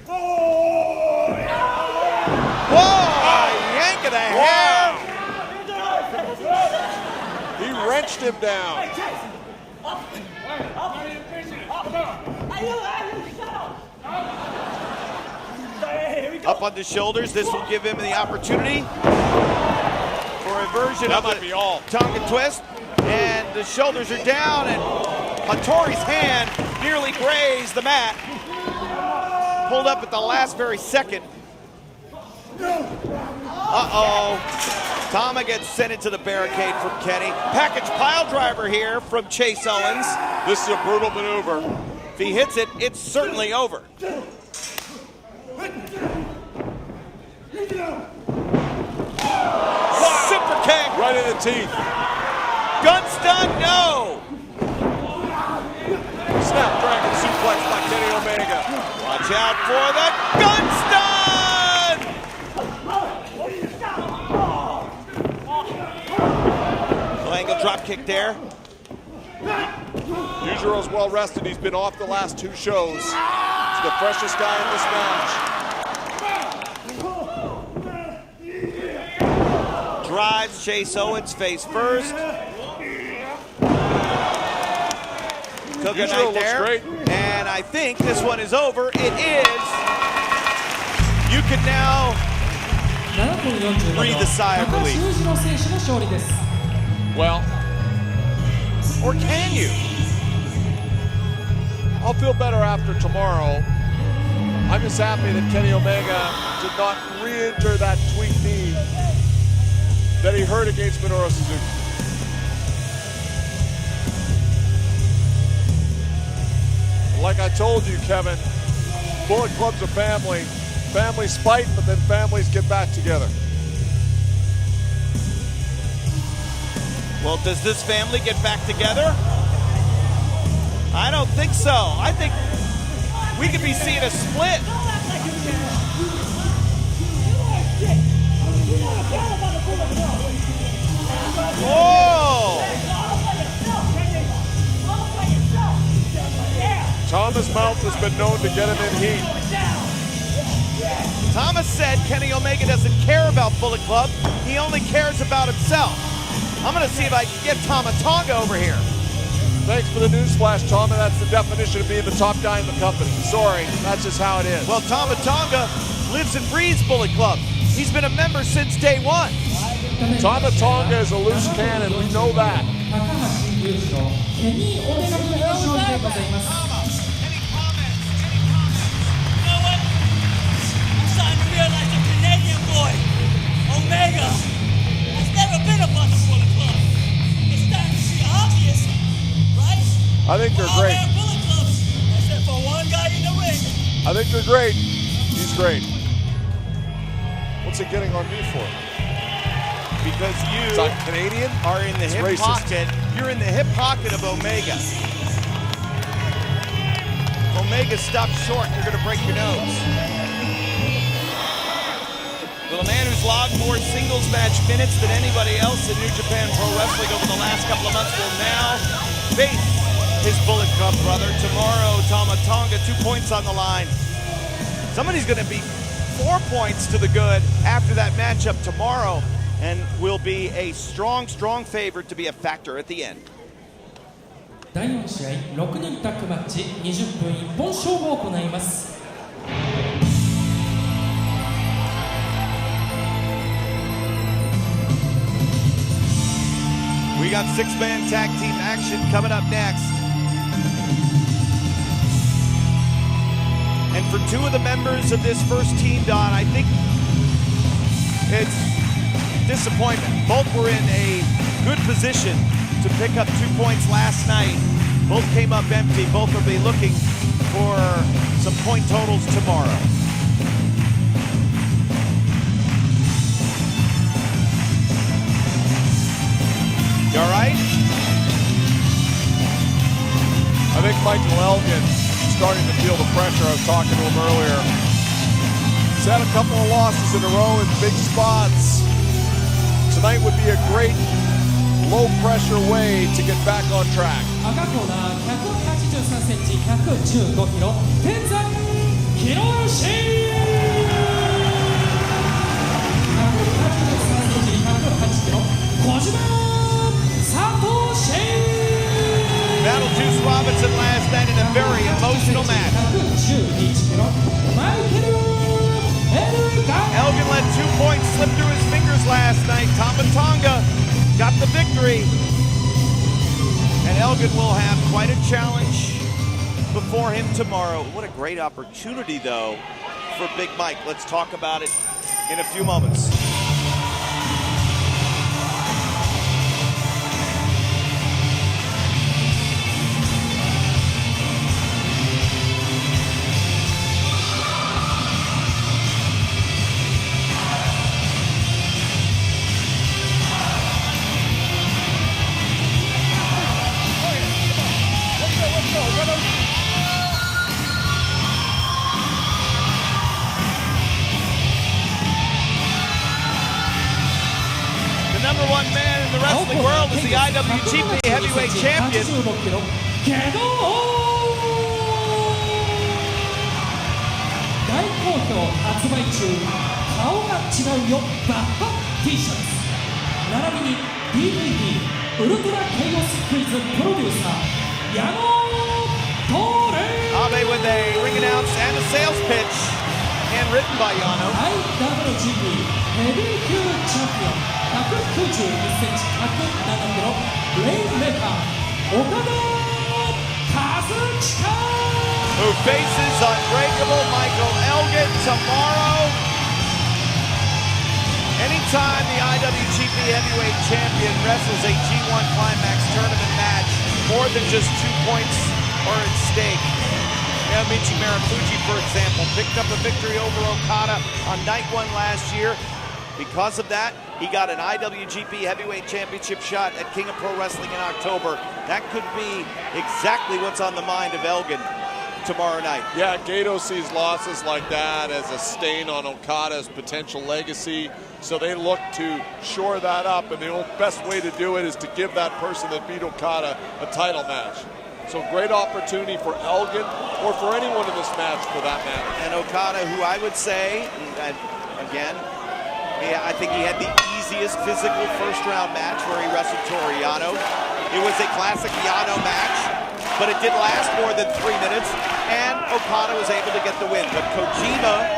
Whoa! A yank of the hair! He wrenched him down. Up on the shoulders. This will give him the opportunity for a version of might be all. Tonga twist. And the shoulders are down, and Hattori's hand nearly grazed the mat. Pulled up at the last very second. Uh-oh. Tama gets sent into the barricade from Kenny. Package pile driver here from Chase Owens. This is a brutal maneuver. If he hits it, it's certainly over. Super kick. Right in the teeth. Gun stun, no. Snapdragon suplex by Kenny Omega. Watch out for the gun stun. Angle drop kick there. Yujiro's well rested. He's been off the last 2 shows. He's the freshest guy in this match. Drives Chase Owens face first. Coconut there. Great. And I think this one is over. It is. You can now breathe a sigh of relief. Well, or can you? I'll feel better after tomorrow. I'm just happy that Kenny Omega did not re-enter that tweak knee that he hurt against Minoru Suzuki. Like I told you, Kevin, Bullet Club's a family. Families fight, but then families get back together. Well, does this family get back together? I don't think so. I think we could be seeing a split. Whoa! Thomas' mouth has been known to get him in heat. Thomas said Kenny Omega doesn't care about Bullet Club. He only cares about himself. I'm going to see if I can get Tama Tonga over here. Thanks for the news flash, Tama. That's the definition of being the top guy in the company. Sorry, that's just how it is. Well, Tama Tonga lives and breathes Bullet Club. He's been a member since day one. Tama Tonga is a loose cannon. We know that. Realize the Canadian boy, Omega, has never been a part of Bullet Club. It's starting to be obvious, right? I think they're great. Bullet Clubs, except for one guy in the ring. I think they're great. He's great. What's it getting on me for? Because you Canadian? are in the hip racist. pocket. You're in the hip pocket of Omega. Omega stopped short. You're going to break your nose. Well, a man who's logged more singles match minutes than anybody else in New Japan Pro Wrestling over the last couple of months will now face his Bullet Club brother. Tomorrow, Tama Tonga, 2 points on the line. Somebody's going to be 4 points to the good after that matchup tomorrow and will be a strong, strong favorite to be a factor at the end. 第4試合6人タッグマッチ20分一本勝負を行います。We got 6-man tag team action coming up next. And for 2 of the members of this first team, Don, I think it's disappointment. Both were in a good position to pick up 2 points last night. Both came up empty. Both will be looking for some point totals tomorrow. Nigel Elgin starting to feel the pressure. I was talking to him earlier. He's had a couple of losses in a row in big spots. Tonight would be a great low-pressure way to get back on track. 赤コーナー183センチ115キロ天山広吉183センチ108キロ小島佐藤シェイ Battle Juice Robinson last night in a very emotional match. 111キロマイケル Elgin let 2 points slip through his fingers last night. Tamatonga got the victory. And Elgin will have quite a challenge before him tomorrow. What a great opportunity, though, for Big Mike. Let's talk about it in a few moments. Number one man in the wrestling world is the IWGP Heavyweight Champion. 大好評発売中顔が違うよバッハ T シャツ並びに DVD ウルトラカイオスクイズプロデューサー矢野トーレ Abe with a ring announce and a sales pitch, handwritten by Yano. IWGP ヘビー級チャンピオン191センチ107キロレインメーカー岡田和親 Who faces unbreakable Michael Elgin tomorrow. Anytime the IWGP Heavyweight Champion wrestles a G1 Climax tournament match, more than just 2 points are at stake. Michi Marufuji, for example, picked up a victory over Okada on night one last year. Because of that, he got an IWGP Heavyweight Championship shot at King of Pro Wrestling in October. That could be exactly what's on the mind of Elgin tomorrow night. Yeah, Gato sees losses like that as a stain on Okada's potential legacy. So they look to shore that up, and the best way to do it is to give that person that beat Okada a title match. So great opportunity for Elgin, or for anyone in this match for that matter. And Okada, who I would say, again, I think he had the easiest physical first-round match where he wrestled Toru Yano. It was a classic Yano match, but it did last more than 3 minutes, and Okada was able to get the win. But Kojima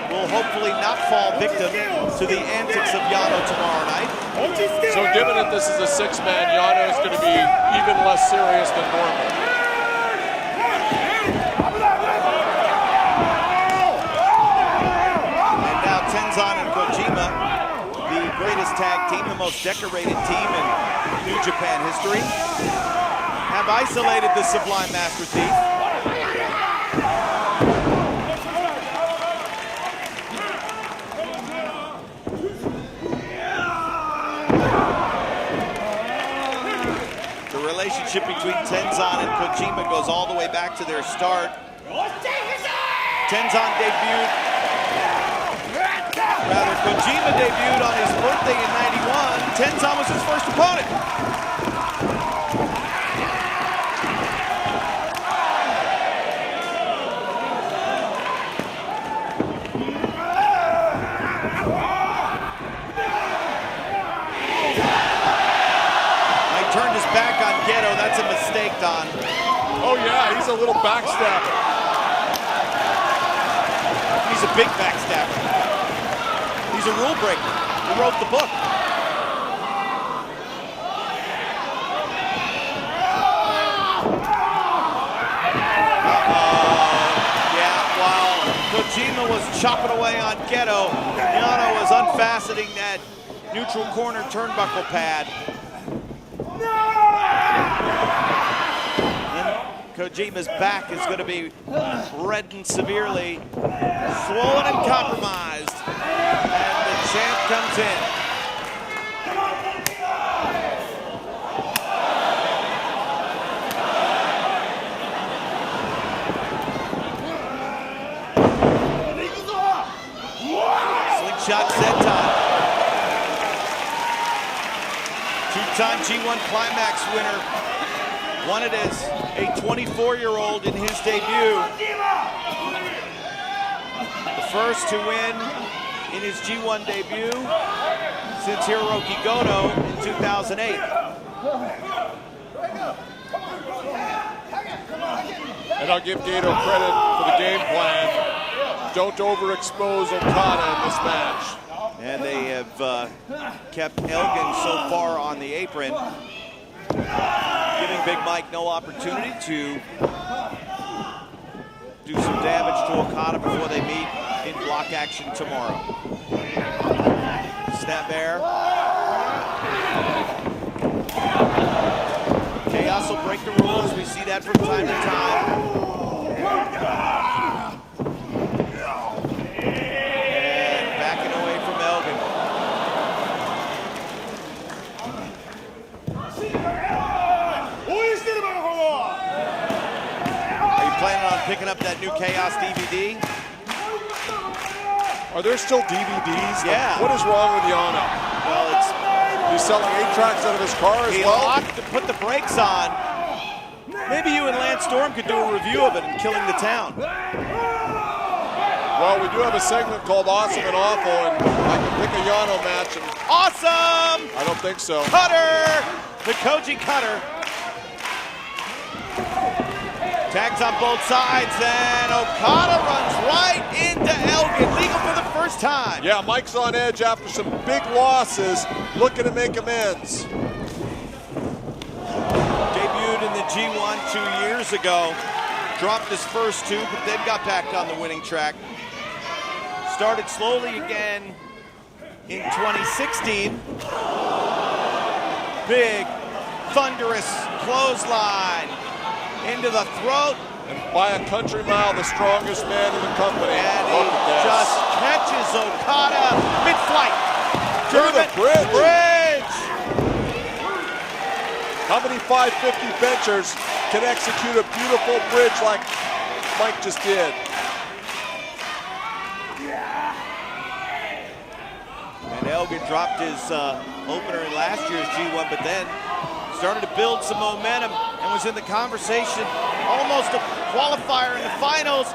will hopefully not fall victim to the antics of Yano tomorrow night. So given that this is a 6-man, Yano is going to be even less serious than normal. And now Tenzan and Kojima, the greatest tag team, the most decorated team in New Japan history, have isolated the Sublime Master Thief. The relationship between Tenzan and Kojima goes all the way back to their start. Tenzan debuted, rather Kojima debuted on his birthday in '91. Tenzan was his first opponent. Turned his back on Geto. That's a mistake, Don. Oh yeah, he's a little backstabber. He's a big backstabber. He's a rule breaker. He wrote the book. Yeah, while Kojima was chopping away on Geto, Yano was unfastening that neutral corner turnbuckle pad. Kojima's back is going to be reddened severely, swollen and compromised, and the champ comes in. G1 CLIMAX winner won it as a 24-year-old in his debut. The first to win in his G1 debut since Hiroki Goto in 2008. And I'll give Gato credit for the game plan. Don't overexpose Okada in this match. And they have kept Elgin so far on the apron, giving Big Mike no opportunity to do some damage to Okada before they meet in block action tomorrow. Snap bear. Chaos will break the rules. We see that from time to time. And backing away from Elgin. Are you planning on picking up that new Chaos DVD? Are there still DVDs? Yeah. What is wrong with Yano? Well, he's selling 8 tracks out of his car as he well? locked to put the brakes on. Maybe you and Lance Storm could do a review of it and Killing the Town. Well, we do have a segment called Awesome and Awful, and I can pick a Yano match. And Awesome! I don't think so. Cutter! The Koji Cutter. Tags on both sides, and Okada runs right into Elgin, legal for the first time. Yeah, Mike's on edge after some big losses, looking to make amends. Debuted in the G1 2 years ago, dropped his first 2, but then got back on the winning track. Started slowly again in 2016. Big, thunderous clothesline into the throat. And by a country mile, the strongest man in the company. And he just catches Okada mid-flight. To the bridge. How many 550 benchers can execute a beautiful bridge like Mike just did? And Elgin dropped his opener in last year's G1, but then started to build some momentum and was in the conversation, almost a qualifier in the finals.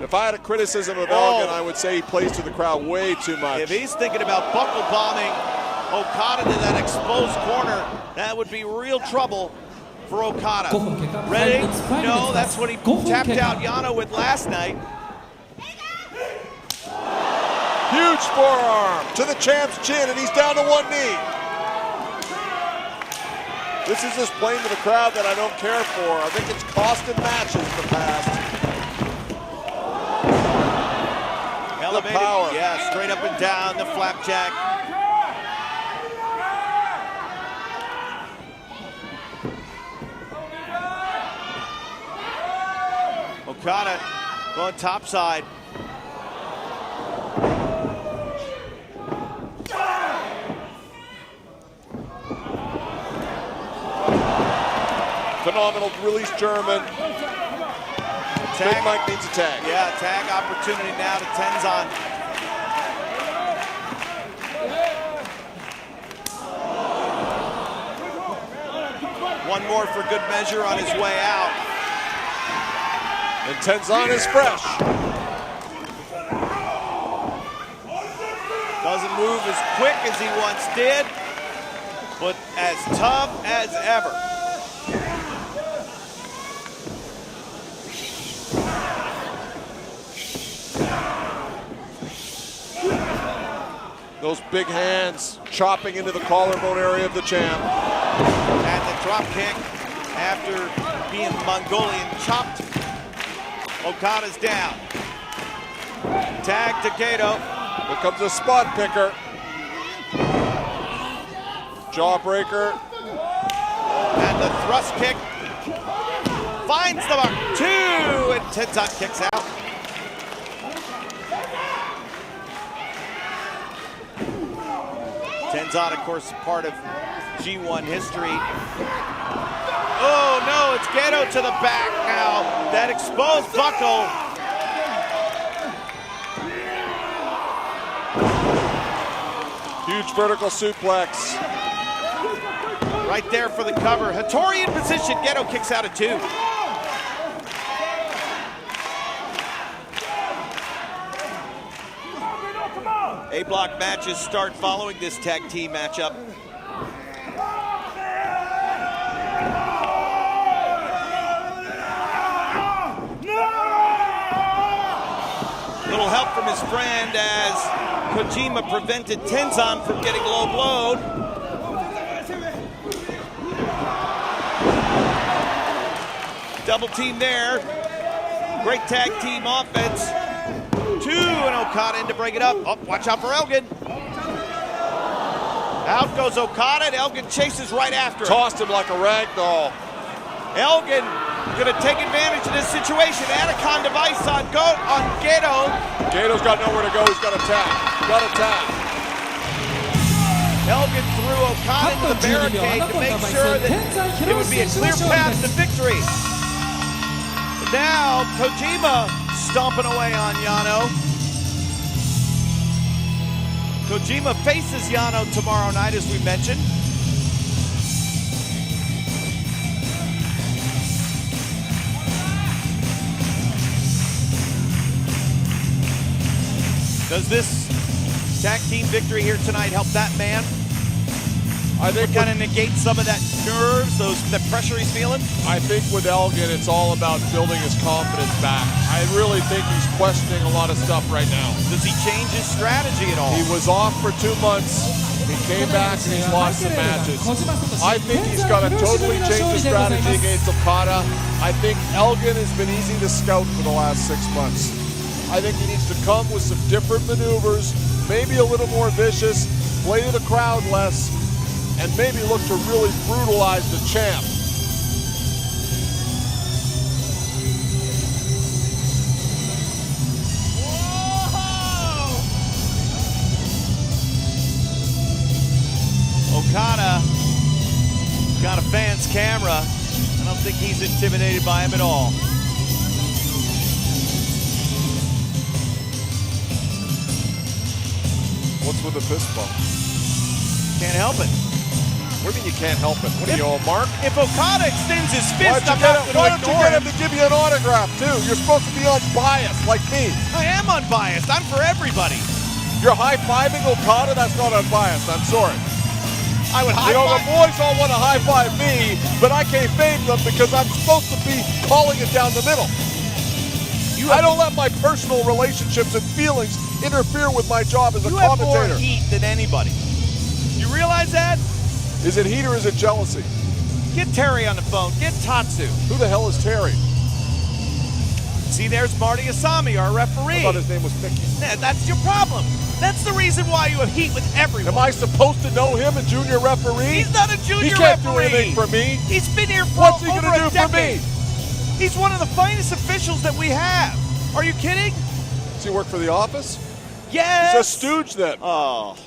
If I had a criticism of Elgin, I would say he plays to the crowd way too much. If he's thinking about buckle bombing Okada to that exposed corner, that would be real trouble for Okada. Ready? No, that's what he tapped out Yano with last night. Huge forearm to the champ's chin, and he's down to one knee. This is just playing to the crowd that I don't care for. I think it's costed matches in the past. Elevated, the power. Yeah, straight up and down, the flapjack. Okada going topside. Phenomenal release German. Big Mike needs a tag. Yeah, tag opportunity now to Tenzan. One more for good measure on his way out. And Tenzan is fresh. Doesn't move as quick as he once did, but as tough as ever. Those big hands chopping into the collarbone area of the champ. And the drop kick after being Mongolian chopped. Okada's down. Tag to Gato. Here comes a spot picker. Jawbreaker. And the thrust kick. Finds the mark. 2, and Tenzan kicks out. Tenzan, of course, part of G1 history. Oh no, it's Gato to the back now. That exposed buckle. Huge vertical suplex. Right there for the cover. Hattori in position. Gedo kicks out at 2. A-block matches start following this tag team matchup. Little help from his friend as Kojima prevented Tenzan from getting low blowed. Double team there. Great tag team offense. 2 and Okada in to break it up. Oh, watch out for Elgin. Out goes Okada and Elgin chases right after him. Tossed him like a rag doll. Elgin gonna take advantage of this situation. Anaconda device on Gedo. Gato's got nowhere to go. He's got to tap. Got to tap. Elgin threw Okada into the barricade to make sure that it would be a clear path to victory. Now Kojima stomping away on Yano. Kojima faces Yano tomorrow night, as we mentioned. Does this tag team victory here tonight help that man? I think kind of negate some of that nerves, that pressure he's feeling? I think with Elgin, it's all about building his confidence back. I really think he's questioning a lot of stuff right now. Does he change his strategy at all? He was off for 2 months. He came back and he's lost some matches. I think he's got to totally change his strategy against Okada. I think Elgin has been easy to scout for the last 6 months. I think he needs to come with some different maneuvers, maybe a little more vicious, play to the crowd less, and maybe look to really brutalize the champ. Okada got a fan's camera. I don't think he's intimidated by him at all. What's with the fist bump? Can't help it. What do you mean you can't help it? What are you, a mark? If Okada extends his fist, why don't you get him to give you an autograph, too? You're supposed to be unbiased, like me. I am unbiased. I'm for everybody. You're high-fiving Okada? That's not unbiased. I'm sorry. I would high-five. You know, the boys all want to high-five me, but I can't fave them because I'm supposed to be calling it down the middle. I don't let my personal relationships and feelings interfere with my job as a commentator. You have more heat than anybody. You realize that? Is it heat or is it jealousy? Get Terry on the phone. Get Tatsu. Who the hell is Terry? See, there's Marty Asami, our referee. I thought his name was Mickey. Nah, that's your problem. That's the reason why you have heat with everyone. Am I supposed to know him, a junior referee? He's not a junior referee. He can't do anything for me. He's been here for What's he over going to a do decade. for me? He's one of the finest officials that we have. Are you kidding? Does he work for the office? Yes. He's a stooge then. Oh.